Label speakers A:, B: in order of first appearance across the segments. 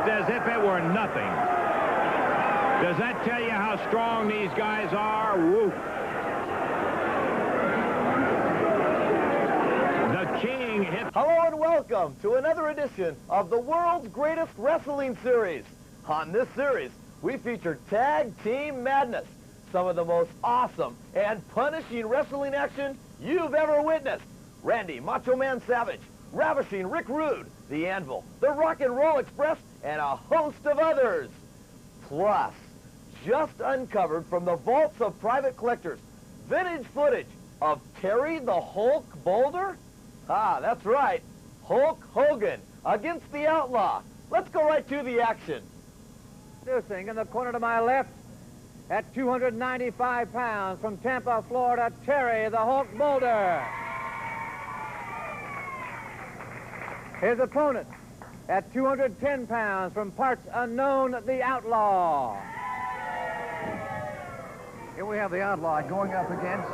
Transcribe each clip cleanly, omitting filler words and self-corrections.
A: as if it were nothing. Does that tell you how strong these guys are? Woo. The King hit...
B: Hello and welcome to another edition of the world's greatest wrestling series. On this series, we feature Tag Team Madness, some of the most awesome and punishing wrestling action you've ever witnessed. Randy Macho Man Savage, Ravishing Rick Rude, The Anvil, the Rock and Roll Express, and a host of others. Plus, just uncovered from the vaults of private collectors, vintage footage of Terry the Hulk Boulder? Ah, that's right, Hulk Hogan against the Outlaw. Let's go right to the action.
C: Introducing in the corner to my left, at 295 pounds from Tampa, Florida, Terry the Hulk Boulder. His opponent, at 210 pounds from parts unknown, the Outlaw.
D: Here we have the Outlaw going up against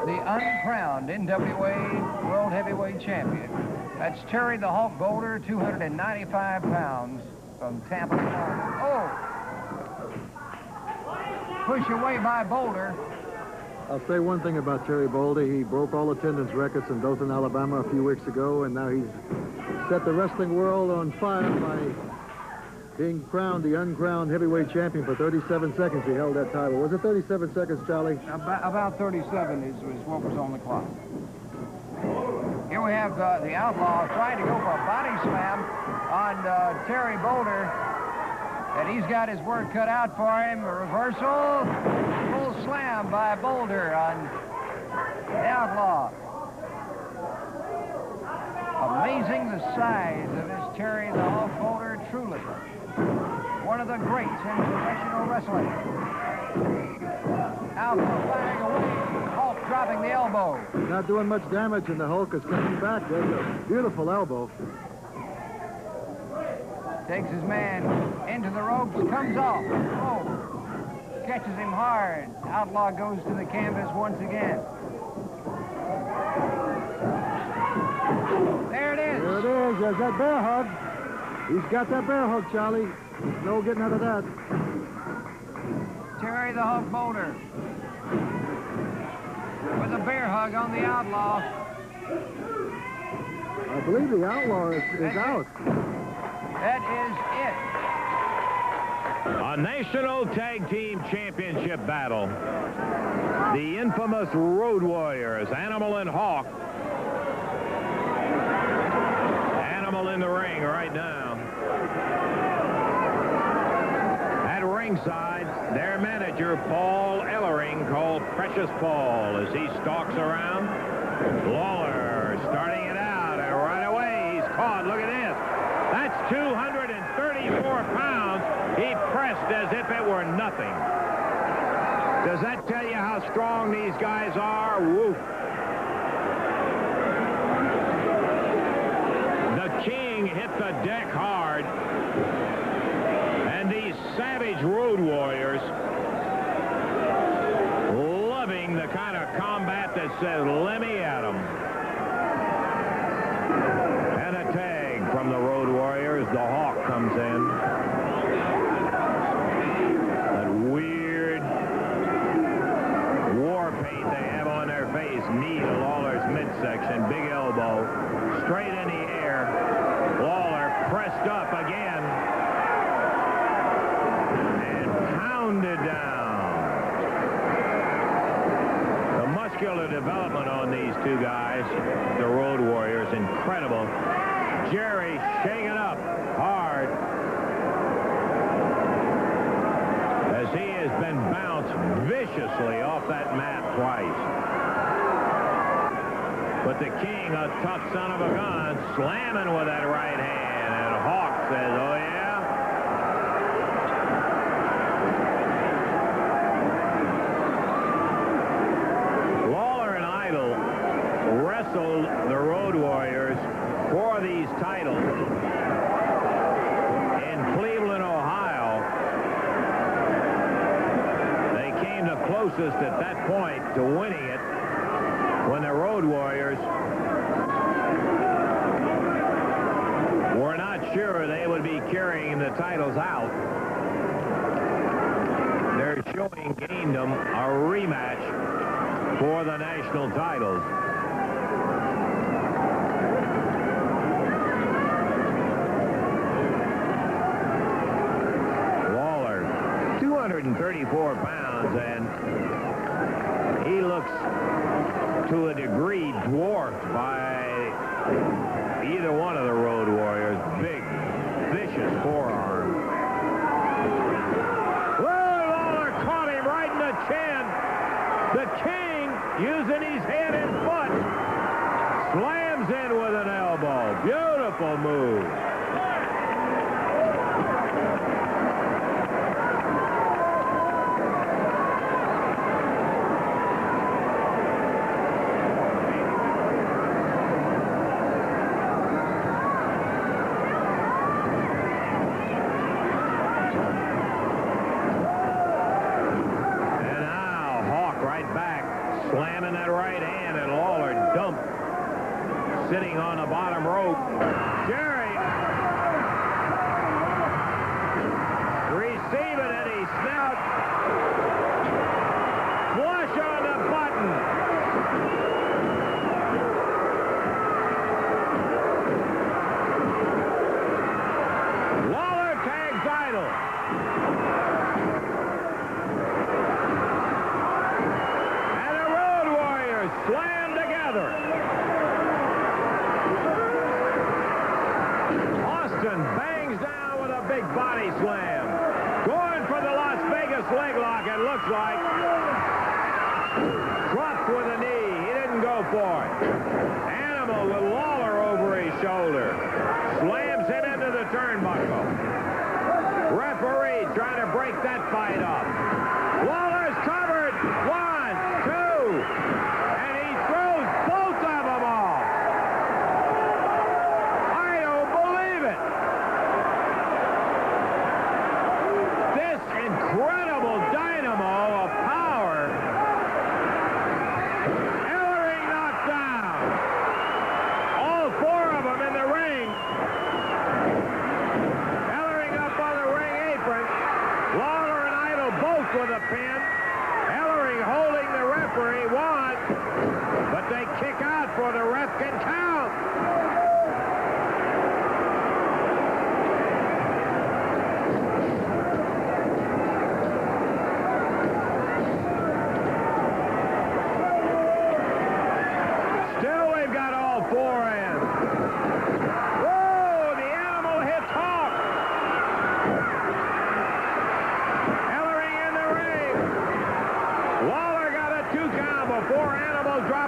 D: the uncrowned NWA World Heavyweight Champion. That's Terry the Hulk Boulder, 295 pounds from Tampa, Florida. Oh! Push away by Boulder.
E: I'll say one thing about Terry Boulder. He broke all attendance records in Dothan, Alabama a few weeks ago, and now he's set the wrestling world on fire by being crowned the uncrowned heavyweight champion for 37 seconds. He held that title. Was it 37 seconds, Charlie?
D: About 37 is what was on the clock. Here we have the Outlaw trying to go for a body slam on Terry Boulder. And he's got his work cut out for him. A reversal. Full slam by Boulder on the Outlaw. Amazing the size of this Terry the Hulk Boulder, truly. One of the greats in professional wrestling. Outlaw firing away. Hulk dropping the elbow.
E: Not doing much damage, and the Hulk is coming back. There's a beautiful elbow.
D: Takes his man into the ropes, comes off. Oh, catches him hard. Outlaw goes to the canvas once again. There it is.
E: There it is. There's that bear hug. He's got that bear hug, Charlie. There's no getting out of that.
D: Terry the Hulk Boulder with a bear hug on the Outlaw.
E: I believe the Outlaw is out.
D: That is it.
A: A National Tag Team Championship battle. The infamous Road Warriors, Animal and Hawk. Animal in the ring right now. At ringside, their manager, Paul Ellering, called Precious Paul, as he stalks around. Lawler starting it out, and right away he's caught. Look at this. That's 234 pounds. He pressed as if it were nothing. Does that tell you how strong these guys are? Woo. The King hit the deck hard. And these savage Road Warriors, loving the kind of combat that says, let me at 'em. And a tag from the Road Warriors. The Hawk comes in. That weird war paint they have on their face. Knee to Lawler's midsection. Big elbow. Straight in the air. Lawler pressed up again. And pounded down. The muscular development on these two guys, the Road Warriors, incredible. Jerry shaking up hard as he has been bounced viciously off that mat twice. But the King, a tough son of a gun, slamming with that right hand. And Hawk says, oh yeah? Lawler and Idol wrestled the Road Warriors for these titles in Cleveland, Ohio. They came the closest at that point to winning it when the Road Warriors were not sure they would be carrying the titles out. They're showing Kingdom a rematch for the national titles. Lawler, 234 pounds, and he looks to a degree dwarfed by either one of the Road Warriors. Big, vicious forearm. Whoa, Lawler caught him right in the chin. The King, using his head and foot, slams in with an elbow. Beautiful move. Slamming that right hand, and Lawler dumped, sitting on the bottom rope. Jerry receiving it. He snapped. Flush on the button. Lawler tags Idol. Slam together. Austin bangs down with a big body slam. Going for the Las Vegas leg lock, it looks like. Dropped with a knee. He didn't go for it. Animal with Lawler over his shoulder. Slams him into the turnbuckle. Referee trying to break that fight up. Lawler's covered. 1, 2. Incredible dynamo of power. Ellering knocked down. All four of them in the ring. Ellering up on the ring apron. Lawler and Idol both with a pin. Ellering holding the referee. 1. But they kick out for the ref can count.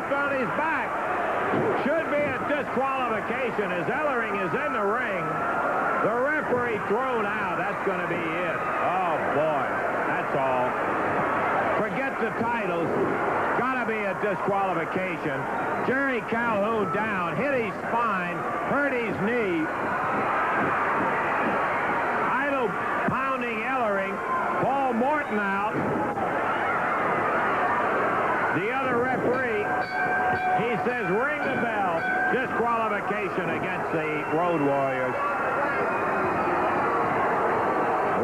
A: On his back. Should be a disqualification as Ellering is in the ring. The referee thrown out. That's going to be it. Oh, boy. That's all. Forget the titles. Got to be a disqualification. Jerry Calhoun down. Hit his spine. Hurt his knee. Idol pounding Ellering. Paul Morton out. The other referee, he says, ring the bell. Disqualification against the Road Warriors.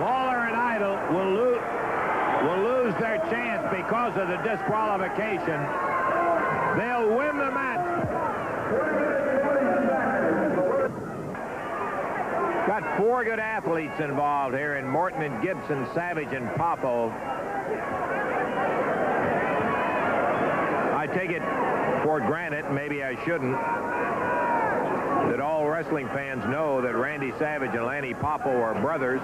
A: Lawler and Idol will lose their chance because of the disqualification. They'll win the match. Got 4 good athletes involved here in Morton and Gibson, Savage and Popov. I take it for granted, maybe I shouldn't, that all wrestling fans know that Randy Savage and Lanny Poffo are brothers.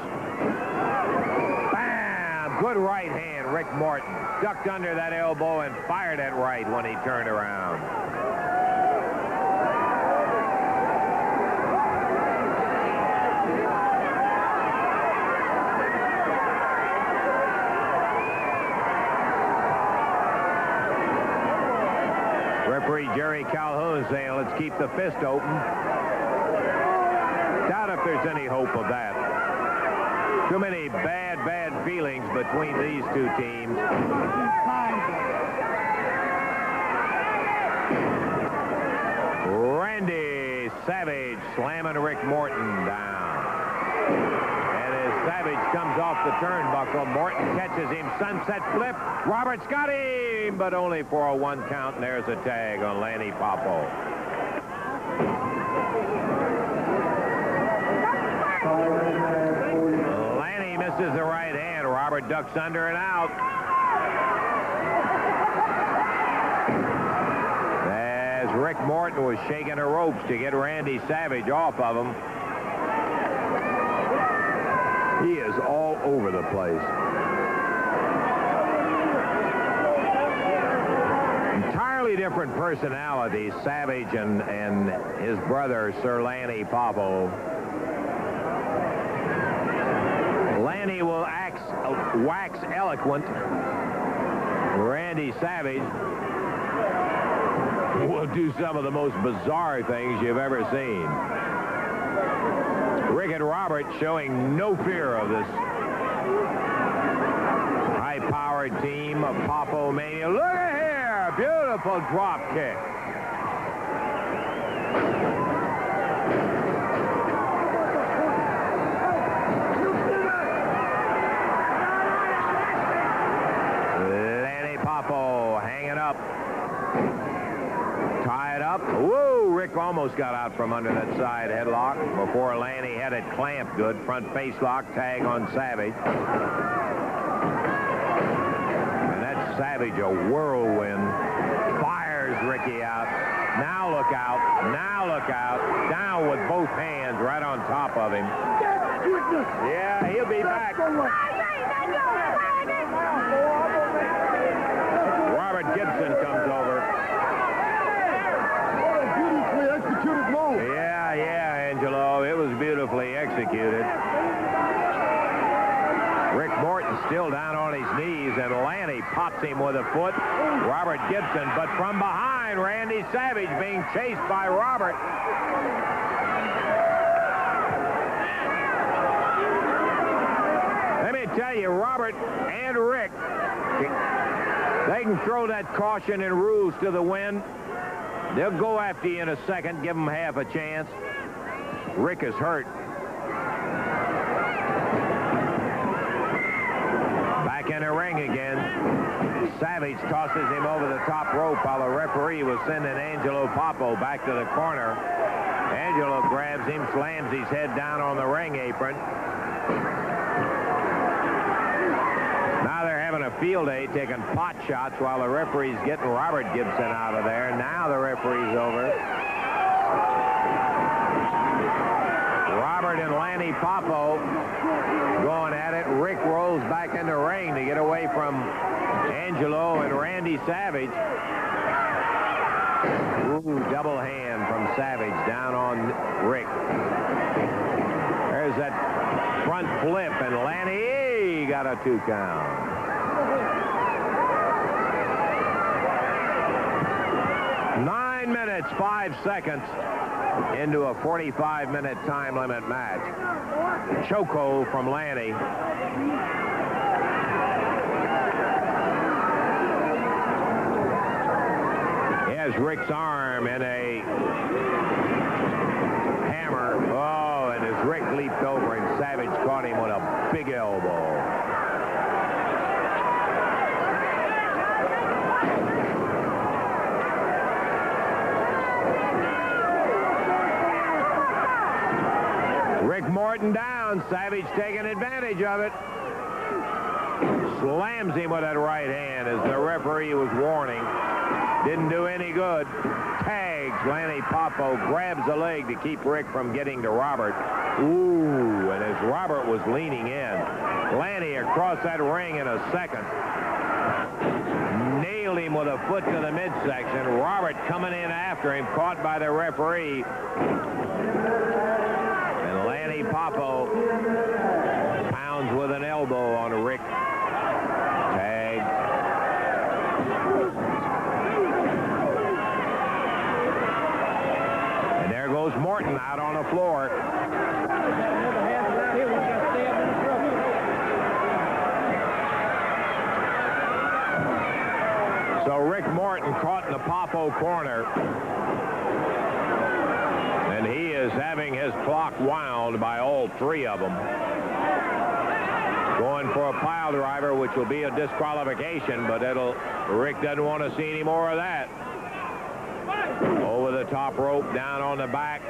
A: Bam! Good right hand, Rick Morton. Ducked under that elbow and fired it right when he turned around. Referee Jerry Calhoun saying, let's keep the fist open. Doubt if there's any hope of that. Too many bad feelings between these two teams. Randy Savage slamming Rick Morton down. And as Savage comes off the turnbuckle, Morton catches him. Sunset flip. Roberts got him, but only for a 1 count. And there's a tag on Lanny Poffo. Lanny misses the right hand. Robert ducks under and out. As Rick Morton was shaking the ropes to get Randy Savage off of him. He is all over the place. Entirely different personalities, Savage and his brother, Sir Lanny Poffo. Lanny will wax eloquent. Randy Savage will do some of the most bizarre things you've ever seen. Rick and Robert showing no fear of this high-powered team of Poffo Mania. Look at here! Beautiful drop kick. Lanny Poffo hanging up. Tied up. Whoa! Rick almost got out from under that side headlock before Lanny had it clamped good. Front face lock, tag on Savage. And that's Savage, a whirlwind. Fires Ricky out. Now look out. Now look out. Down with both hands right on top of him. Yeah, he'll be back. Robert Gibson comes over. Yeah, Angelo. It was beautifully executed. Rick Morton still down on his knees, and Lanny pops him with a foot. Robert Gibson, but from behind, Randy Savage being chased by Robert. Let me tell you, Robert and Rick, they can throw that caution and rules to the wind. They'll go after you in a second, give them half a chance. Rick is hurt. Back in the ring again. Savage tosses him over the top rope while the referee was sending Angelo Poffo back to the corner. Angelo grabs him, slams his head down on the ring apron. Now they're having a field day, taking pot shots while the referee's getting Robert Gibson out of there. Now the referee's over. Robert and Lanny Poffo going at it. Rick rolls back in the ring to get away from Angelo and Randy Savage. Ooh, double hand from Savage down on Rick. There's that front flip, and Lanny got a 2 count. Nine minutes, 5 seconds into a 45-minute time limit match. Chokehold from Lanny. He has Rick's arm in a hammer. Oh, and as Rick leaped over and Savage caught him with a big elbow. Rick Morton down. Savage taking advantage of it. Slams him with that right hand as the referee was warning. Didn't do any good. Tags Lanny Poffo, grabs the leg to keep Rick from getting to Robert. Ooh, and as Robert was leaning in, Lanny across that ring in a second. Nailed him with a foot to the midsection. Robert coming in after him, caught by the referee. And Lanny Poffo pounds with an elbow on Rick. Tag. And there goes Morton out on the floor. So Rick Morton caught in the Poffo corner. And he is having his clock wound by all three of them. Going for a pile driver, which will be a disqualification, but Rick doesn't want to see any more of that. Over the top rope, down on the back.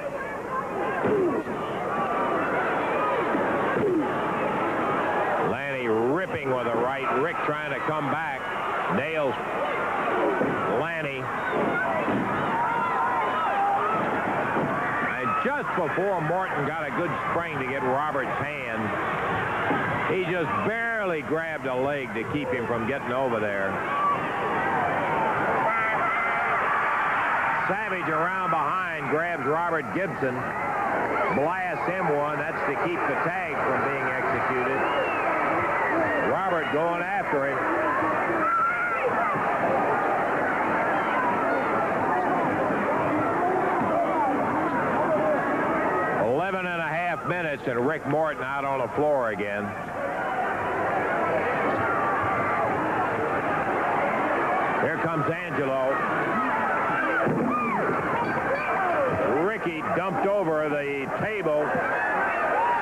A: Lanny ripping with a right. Rick trying to come back. Nails Lanny. And just before Morton got a good spring to get Robert's hand, he just barely grabbed a leg to keep him from getting over there. Savage around behind grabs Robert Gibson, blasts him one. That's to keep the tag from being executed. Robert going after him. Minutes and Rick Morton out on the floor again. Here comes Angelo. Ricky dumped over the table.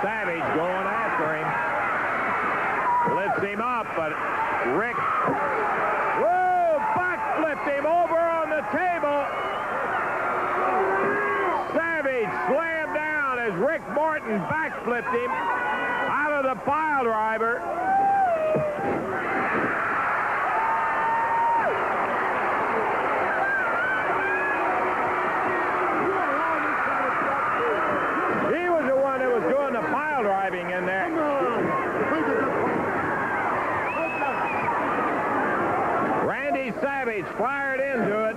A: Savage going after him. Lifts him up, but Rick, backflipped him over on the table. Savage slammed down as Rick Morton backflipped him out of the pile driver. He was the one that was doing the pile driving in there. Randy Savage fired into it.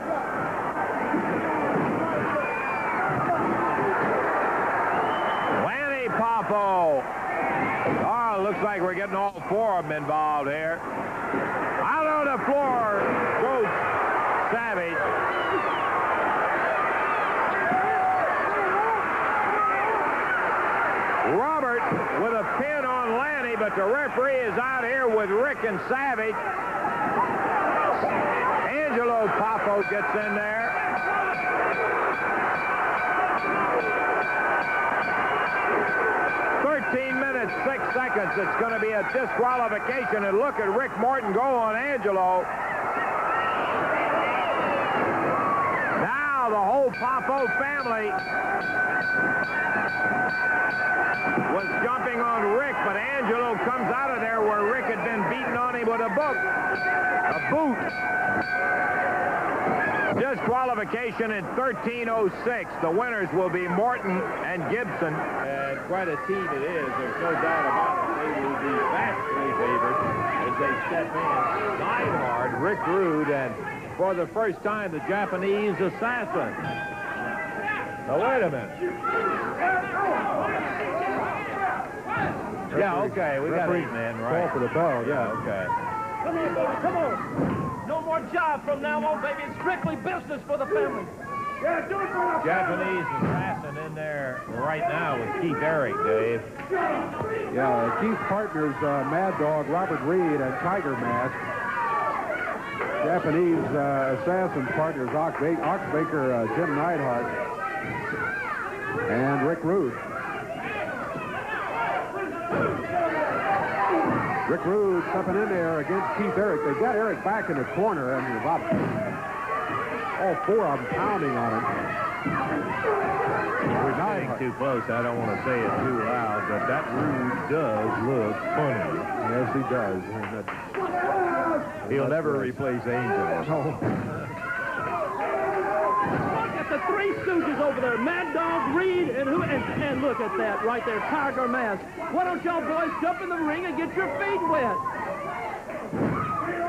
A: Popo. Oh, looks like we're getting all four of them involved here. Out on the floor goes Savage. Robert with a pin on Lanny, but the referee is out here with Rick and Savage. Angelo Popo gets in there. 13 minutes, 6 seconds. It's going to be a disqualification. And look at Rick Morton go on Angelo. Now the whole Popo family was jumping on Rick, but Angelo comes out of there where Rick had been beating on him with a boot. Disqualification in 13:06. The winners will be Morton and Gibson. And quite a team it is. There's no doubt about it. They will be vastly favored as they step in. Neidhart, Rick Rude, and for the first time, the Japanese assassin. Now, wait a minute. Yeah, okay, we got 8 men, right?
E: Call for the bell.
A: Yeah, okay.
F: Come on, baby, come on. No more job from now on, baby. It's strictly business for the family. Yeah, do it for the
A: Japanese assassin in there right now with Keith Eric, Dave.
E: Yeah, Keith's partners, Mad Dog, Robert Reed, and Tiger Mask. Japanese assassin partners, Ox Baker, Jim Neidhart, and Rick Rude. Rick Rude stepping in there against Keith Eric. They've got Eric back in the corner, and about all four of them pounding on him.
A: We're getting too close. I don't want to say it too loud, but that Rude does look funny.
E: Yes, he does.
A: He'll never replace Angel.
F: Look at the three stooges over there. Mad Dog, Reed, and who? And look at that right there, Tiger Mask. Why don't y'all boys jump in the ring and get your feet wet?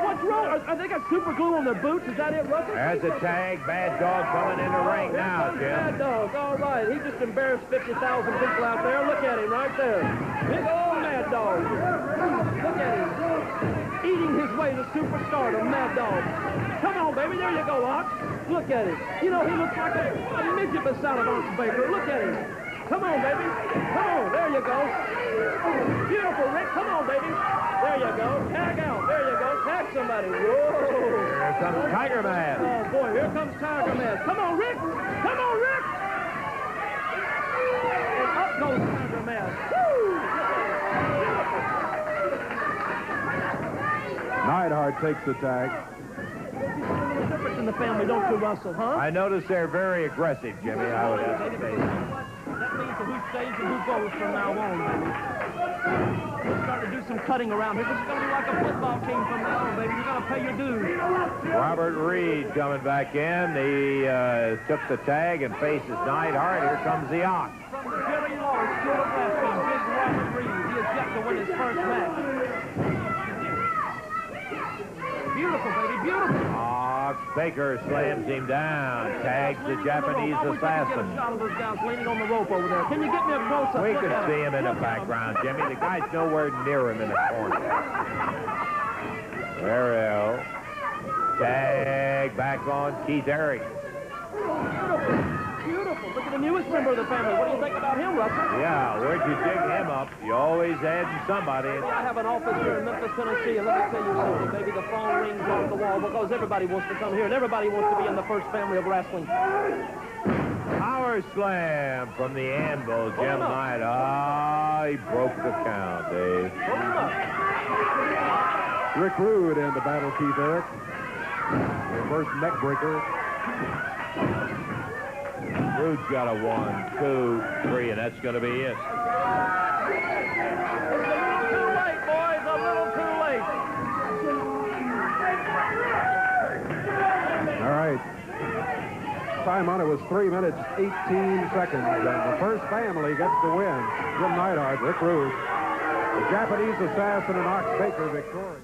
F: What's wrong? Are they got super glue on their boots? Is that it, Russell?
A: There's a tag. Bad Dog coming in the ring now, Jim.
F: Mad Dog. All right. He just embarrassed 50,000 people out there. Look at him right there. Big old Mad Dog. Look at him. Eating his way to superstardom, Mad Dog. Come on, baby. There you go, Ox. Look at him. You know, he looks like a midget beside of Ox Baker. Look at him. Come on, baby. Come on. There you go. Beautiful, Rick. Come on, baby. There you go. Tag out. There you go. Tag somebody. Whoa.
A: Here comes Tiger Man.
F: Oh, boy. Here comes Tiger Man. Come on, Rick. Come on, Rick. And up goes Sandra Mess.
G: Neidhart takes the tag.
F: There's a little difference in the family, don't you, Russell, huh?
A: I notice they're very aggressive, Jimmy, I would have to say.
F: That means that who stays and who goes from now on, baby. We're starting to do some cutting around here. This is going to be like a football team from now on, baby. You're going to pay your dues.
A: Robert Reed coming back in. He took the tag and faces Neidhart. Here comes the Ox.
F: From the Jerry Lawler School of Wrestling, Big Robert Reed. He is yet to win his first match. Beautiful, baby, beautiful.
A: Ox Baker slams him down. Tags the Japanese assassin.
F: Get a shot of those guys leaning on the rope over there. Can you get me a close-up?
A: We can see him in the background, Jimmy. The guy's nowhere near him in the corner. Ariel. Tag back on Keith Eric.
F: Beautiful. Look at the newest member of the family. What do you think about him, Russell?
A: Yeah, where'd you dig him up? You always adding somebody.
F: I have an office here in Memphis, Tennessee, and let me tell you something. Maybe the phone rings off the wall because everybody wants to come here, and everybody wants to be in the first family of wrestling.
A: Power slam from the anvil, Jim Knight. Ah, he broke the count, Dave.
G: Rick Rude in the battle, Keith Eric. Reverse neck breaker.
A: Rude's got a 1, 2, 3, and that's going to be it.
F: A little too late, boys. A little too late.
G: All right. Time on it was 3 minutes, 18 seconds. And the first family gets the win. Jim Neidhart, Rick Rude. The Japanese assassin and Ox Baker victorious.